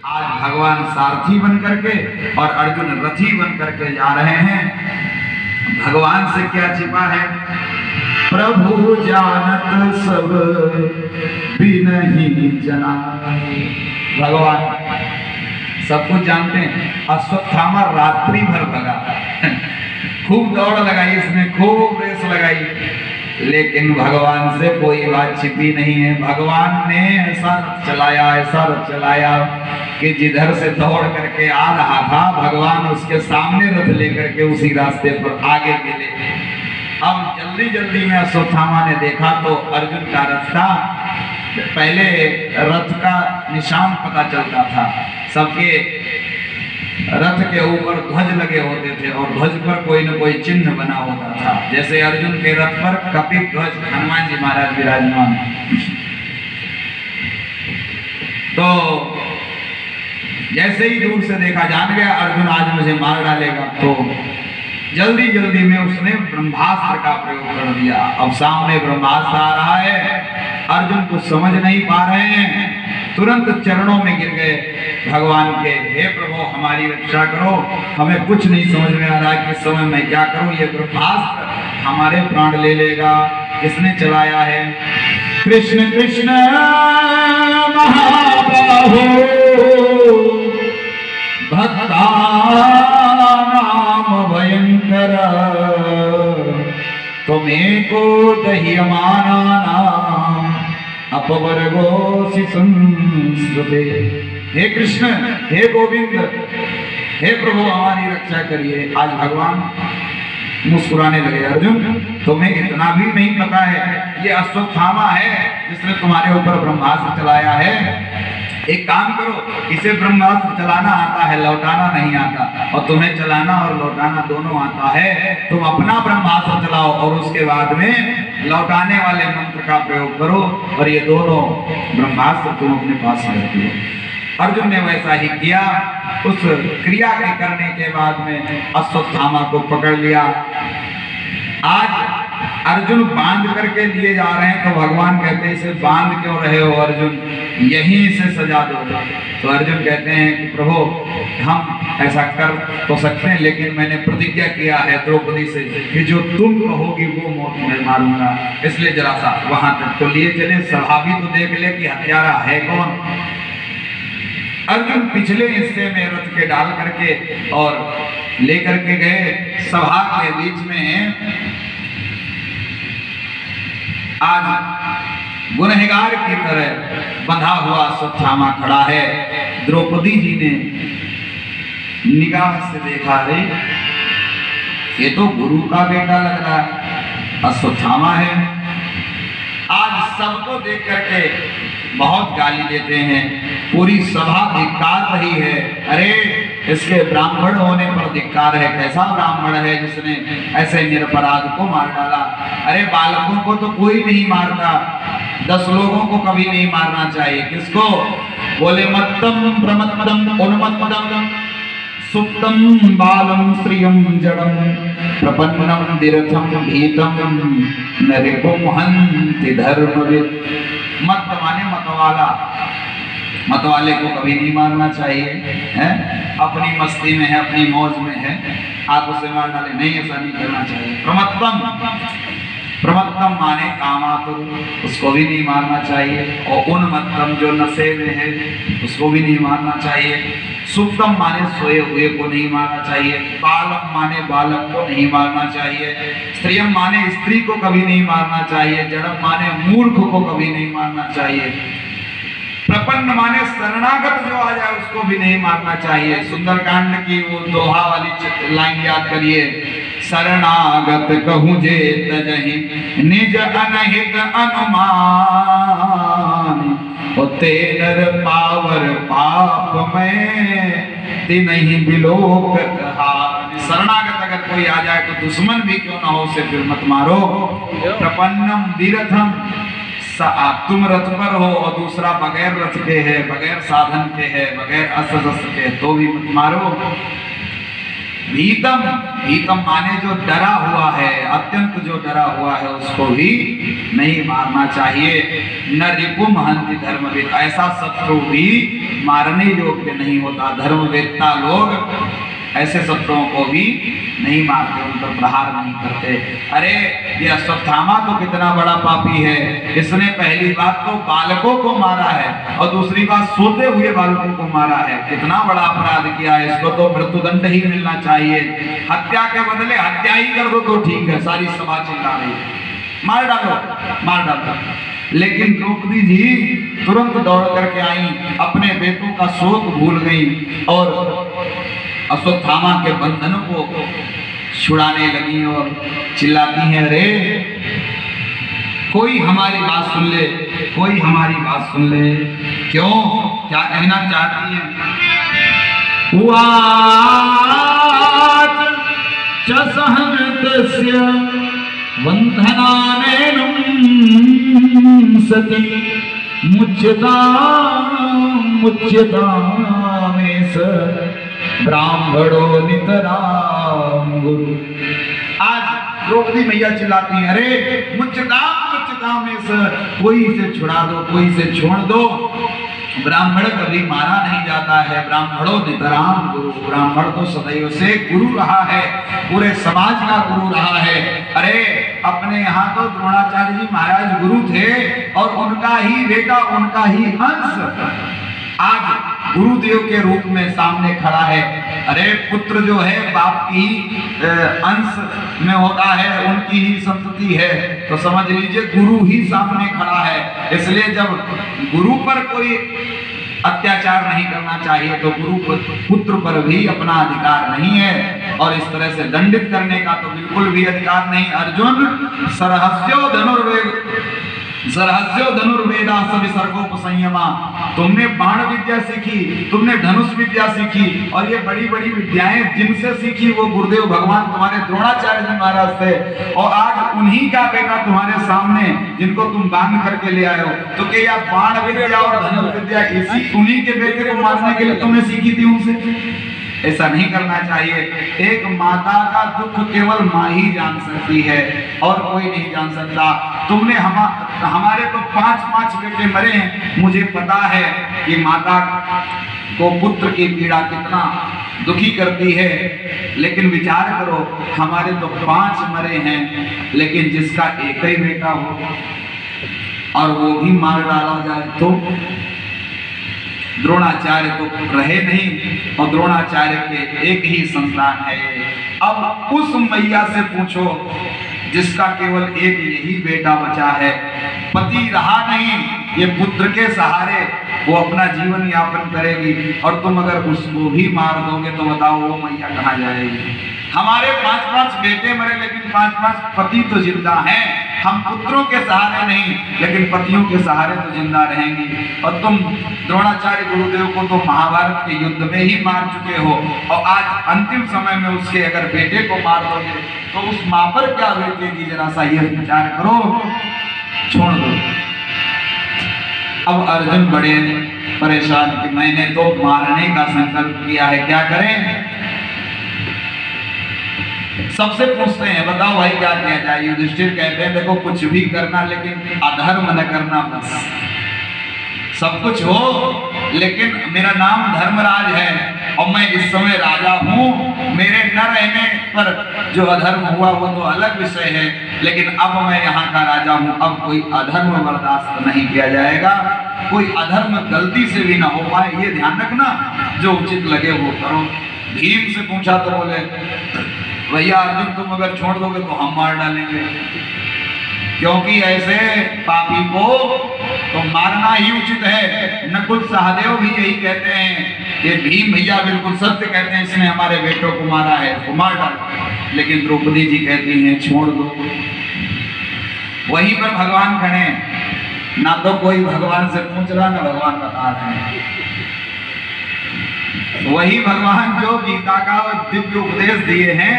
आज भगवान सारथी बन करके और अर्जुन रथी बन करके जा रहे हैं। भगवान से क्या छिपा है? प्रभु जानत सब बिनहि जना। भगवान सब कुछ जानते हैं। अश्वत्थामा रात्रि भर भगा, खूब दौड़ लगाई, इसने खूब रेस लगाई, लेकिन भगवान से कोई बात छिपी नहीं है। भगवान ने ऐसा रथ चलाया कि जिधर से दौड़ करके आ रहा था भगवान उसके सामने रथ लेकर के उसी रास्ते पर आगे मिले। अब जल्दी जल्दी में अश्वत्थामा ने देखा तो अर्जुन का रथ था। पहले रथ का निशान पता चलता था, सबके रथ के ऊपर ध्वज लगे होते थे और ध्वज पर कोई न कोई चिन्ह बना होता था। जैसे अर्जुन के रथ पर कपित ध्वज हनुमान जी महाराज विराजमान। तो जैसे ही दूर से देखा, जान गया अर्जुन आज मुझे मार डालेगा, तो जल्दी जल्दी में उसने ब्रह्मास्त्र का प्रयोग कर दिया। अब सामने ब्रह्मास्त्र आ रहा है, अर्जुन कुछ समझ नहीं पा रहे हैं, तुरंत चरणों में गिर गए भगवान के। हे प्रभु हमारी रक्षा करो, हमें कुछ नहीं समझ में आ रहा कि इस समय मैं क्या करूं, ये ब्रह्मास्त्र हमारे प्राण ले लेगा। किसने चलाया है? कृष्ण कृष्ण महाबाहो भक्ता नाम भयंकर तुम्हें को दह्यमाना नाम अपवर्गोसि संस्कृते। हे कृष्ण, हे गोविंद, हे प्रभु हमारी रक्षा करिए। आज भगवान मुस्कुराने लगे। अर्जुन तुम्हें इतना भी नहीं पता है, ये अश्वत्थामा है जिसने तुम्हारे ऊपर ब्रह्मास्त्र चलाया है। एक काम करो, इसे ब्रह्मास्त्र चलाना आता है, लौटाना नहीं आता, और तुम्हें चलाना और लौटाना दोनों आता है। तुम अपना ब्रह्मास्त्र चलाओ और उसके बाद में लौटाने वाले मंत्र का प्रयोग करो, और ये दोनों ब्रह्मास्त्र तुम अपने पास रखो। अर्जुन ने वैसा ही किया। उस क्रिया के करने के बाद में अश्वत्थामा को पकड़ लिया। आज अर्जुन बांध करके लिए जा रहे हैं तो भगवान कहते हैं इसे बांध क्यों रहे हो अर्जुन, यहीं से सजा दो। तो अर्जुन कहते हैं कि प्रभु हम ऐसा कर तो सकते हैं, लेकिन मैंने प्रतिज्ञा किया है द्रौपदी से कि जो तुम कहोगी वो मौत मैं मारूंगा, इसलिए जरा सा वहां तक तो लिए चले, सभा भी तो देख ले कि हत्यारा है कौन। अर्जुन पिछले हिस्से में रथ के डाल करके और लेकर के गए। सभा के बीच में आज गुनहगार की तरह बंधा हुआ अश्वत्थामा खड़ा है। द्रौपदी जी ने निगाह से देखा, रे ये तो गुरु का बेटा लग रहा है, अश्वत्थामा है। आज सबको देख करके बहुत गाली देते हैं, पूरी सभा धिक्कार रही है। अरे इसके ब्राह्मण होने पर धिक्कार है, कैसा ब्राह्मण है जिसने ऐसे निरपराध को मार डाला। अरे बालकों को तो कोई नहीं मारता, 10 लोगों को कभी नहीं मारना चाहिए। किसको? बोले मत्तम प्रमत्तम उन्मत्तम सुप्तम बालम श्रियम जड़म प्रपन्नम विरथम भीतम नरिपुम हन्ति धर्मविद। मत माने मतवाला, मतवाले को कभी नहीं मारना चाहिए, है? अपनी मस्ती में है, अपनी मौज में है, आप उसे मार डाले, नहीं, ऐसा नहीं करना चाहिए। प्रमत्तम माने कामातुर, उसको भी नहीं मारना चाहिए। और उन्मत्तम जो नशे में है उसको भी नहीं मारना चाहिए। सुप्तम माने सोए हुए को नहीं मारना चाहिए। बालम माने बालक को नहीं मारना चाहिए। स्त्रियम माने स्त्री को कभी नहीं मारना चाहिए। जड़म माने मूर्ख को कभी नहीं मारना चाहिए। प्रपन्न माने शरणागत जो आ जाए उसको भी नहीं मारना चाहिए। सुंदरकांड की वो दोहा वाली लाइन याद करिए, शरणागत कहूँ जे तजहि निज अनहित अनुमान होते नर पावर पाप में तिनहि बिलोक हार। शरणागत अगर कोई आ जाए तो दुश्मन भी क्यों ना हो उसे फिर मत मारो। प्रपन्नम विरथम, तुम रथ पर हो और दूसरा बगैर रथ के है, बगैर साधन के है, बगैर अस्त्र शस्त्र के, तो भी मत मारो। भीतम, भीतम माने जो डरा हुआ है, अत्यंत जो डरा हुआ है उसको भी नहीं मारना चाहिए। न रिपुम हन्ति धर्मवेद, ऐसा शत्रु भी मारने योग्य नहीं होता। धर्मवेत्ता लोग ऐसे शत्रुओं को भी नहीं मारते, उन पर प्रहार नहीं करते। अरे ये अश्वत्थामा तो कितना बड़ा पापी है, इसने पहली बात तो बालकों को मारा है और दूसरी बात सोते हुए बालकों को मारा है। कितना बड़ा अपराध किया है, इसको तो मृत्युदंड ही मिलना चाहिए। हत्या के बदले हत्या ही कर दो तो ठीक है। सारी सभा चिल्ला रही है, मार डालो, मार डालो। लेकिन द्रौपदी जी तुरंत दौड़ करके आई, अपने बेटों का शोक भूल गई और अश्वत्थामा के बंधन को छुड़ाने लगी और चिल्लाती हैं, अरे कोई हमारी बात सुन ले, कोई हमारी बात सुन ले। क्यों, क्या कहना चाहती हैं? बंधनानेन सती मुच्यता मुच्यता में स ब्राह्मणो नितराम गुरु। आज द्रौपदी मैया चिल्लाती है, अरे मुच्यता में से कोई से छुड़ा दो, कोई से छोड़ दो। ब्राह्मण कभी मारा नहीं जाता है। ब्राह्मणों नितराम गुरु, ब्राह्मण तो सदैव से गुरु रहा है, पूरे समाज का गुरु रहा है। अरे अपने यहाँ तो द्रोणाचार्य जी महाराज गुरु थे और उनका ही बेटा, उनका ही अंश आज गुरुदेव के रूप में सामने खड़ा है। अरे पुत्र जो है बाप की अंश में होता है, उनकी ही संतति है, तो समझ लीजिए गुरु ही सामने खड़ा है। इसलिए जब गुरु पर कोई अत्याचार नहीं करना चाहिए तो गुरु पुत्र पर भी अपना अधिकार नहीं है, और इस तरह से दंडित करने का तो बिल्कुल भी अधिकार नहीं। अर्जुन सरहस्यो धनुर्वेदा विसर्गोपसंयमा, तुमने बाण विद्या सीखी, तुमने धनुष विद्या सीखी, और ये बड़ी बड़ी विद्याएं जिनसे सीखी वो गुरुदेव भगवान तुम्हारे द्रोणाचार्य जी महाराज थे, और आज उन्हीं का बेटा तुम्हारे सामने जिनको तुम बांध करके ले आए हो, तो क्या बाण विद्या और धनुष विद्या इसी उन्हीं के बेटे को मारने के लिए तुमने सीखी थी उनसे? ऐसा नहीं करना चाहिए। एक माता का दुख केवल माँ ही जान सकती है और कोई नहीं जान सकता। तुमने हमारे तो 5-5 बेटे मरे हैं, मुझे पता है कि माता को पुत्र की पीड़ा कितना दुखी करती है, लेकिन विचार करो हमारे तो 5 मरे हैं, लेकिन जिसका एक ही बेटा हो और वो भी मार डाला जाए तो द्रोणाचार्य तो रहे नहीं, और द्रोणाचार्य के एक ही संतान है। अब उस मैया से पूछो जिसका केवल एक यही बेटा बचा है, पति रहा नहीं, ये पुत्र के सहारे वो अपना जीवन यापन करेगी, और तुम अगर उसको भी मार दोगे तो बताओ वो मैया कहाँ जाएगी? हमारे 5-5 बेटे मरे, लेकिन 5-5 पति तो जिंदा हैं। हम पुत्रों के सहारे नहीं, लेकिन पतियों के सहारे तो जिंदा रहेंगी। और तुम द्रोणाचार्य गुरुदेव को तो महाभारत के युद्ध में ही मार चुके हो, और आज अंतिम समय में उसके अगर बेटे को मार दोगे तो उस माँ पर क्या बीतेगी? जरा सा ये विचार करो, छोड़ दो। अब अर्जुन बड़े परेशान कि मैंने तो मारने का संकल्प किया है, क्या करें? सबसे पूछते हैं बताओ भाई क्या किया जाए? युधिष्ठिर कहते हैं देखो कुछ भी करना लेकिन अधर्म न करना, बस सब कुछ हो लेकिन मेरा नाम धर्मराज है और मैं इस समय राजा हूँ। मेरे न रहने पर जो अधर्म हुआ वो तो अलग विषय है, लेकिन अब मैं यहाँ का राजा हूँ, अब कोई अधर्म बर्दाश्त नहीं किया जाएगा। कोई अधर्म गलती से भी ना हो पाए, ये ध्यान रखना, जो उचित लगे वो करो। भीम से पूछा तो बोले भैया अर्जुन तुम अगर छोड़ दोगे तो हम मार डालेंगे, क्योंकि ऐसे पापी को तो मारना ही उचित है। नकुल सहदेव भी यही कहते हैं कि भीम भैया बिल्कुल सत्य कहते हैं, इसने हमारे बेटों को मारा है, तो मार डाल। लेकिन द्रौपदी जी कहती हैं छोड़ दो। वहीं पर भगवान खड़े, ना तो कोई भगवान से पूछ रहा ना भगवान बता रहे हैं। वही भगवान जो गीता का दिव्य उपदेश दिए हैं,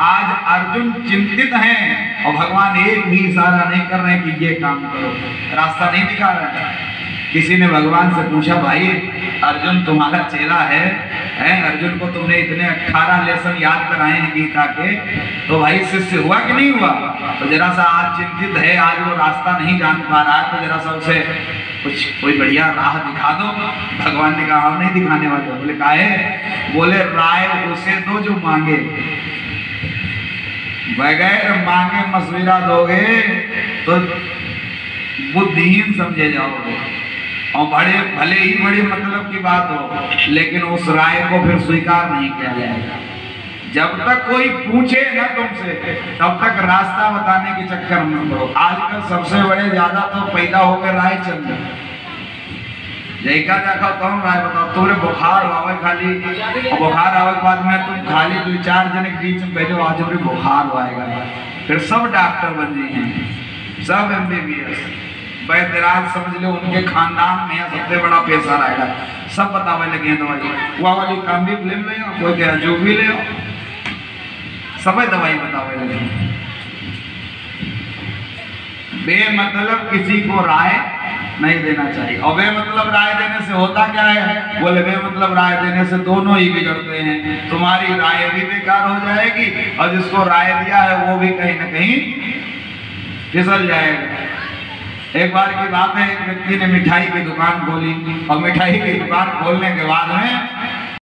आज अर्जुन चिंतित हैं और भगवान एक भी इशारा नहीं कर रहे कि ये काम करो, रास्ता नहीं दिखा रहे हैं किसी ने भगवान से पूछा, भाई अर्जुन तुम्हारा चेला है, अर्जुन को तुमने इतने 18 लेसन याद कराए हैं गीता के, तो भाई शिष्य हुआ कि नहीं हुआ? तो जरा सा आज चिंतित है, आज वो रास्ता नहीं जान पा रहा है, तो जरा सा उसे कुछ कोई बढ़िया राह दिखा दो। भगवान ने कहा हम नहीं दिखाने वाले। बोले काहे? बोले राय उसे दो जो मांगे, बगैर मांगे मशविरा दोगे तो बुद्धिहीन समझे जाओगे, और भले ही बड़ी मतलब की बात हो, लेकिन उस राय को फिर स्वीकार नहीं किया जाएगा। जब तक कोई पूछे ना तुमसे, तब तक रास्ता बताने के चक्कर में पड़ो। आजकल सबसे बड़े ज्यादा तो पैदा हो गए राय चंद, जैका देखा कौन राय बताओ, तुम्हें बुखार आवे खाली, और बुखार आवे के बाद में तुम खाली 2-4 जने के बीच में बैठो, आज मेरे बुखार आएगा, फिर सब डॉक्टर बन गए हैं, सब MBBS वैद्यराज समझ लो, उनके खानदान में सबसे बड़ा पैसा रहेगा, सब बतावे लगे हैं दवाई, वह वाली काम भी ले लो, कोई क्या जो भी ले, सब दवाई बतावे लगे। बेमतलब किसी को राय नहीं देना चाहिए। और बेमतलब राय देने से होता क्या है? बोले बेमतलब राय देने से दोनों ही बिगड़ते हैं, तुम्हारी राय भी बेकार हो जाएगी, और जिसको राय दिया है वो भी कहीं ना कहीं फिसल जाएगा। एक बार की बात है, एक व्यक्ति ने मिठाई की दुकान खोली, और मिठाई की दुकान खोलने के बाद में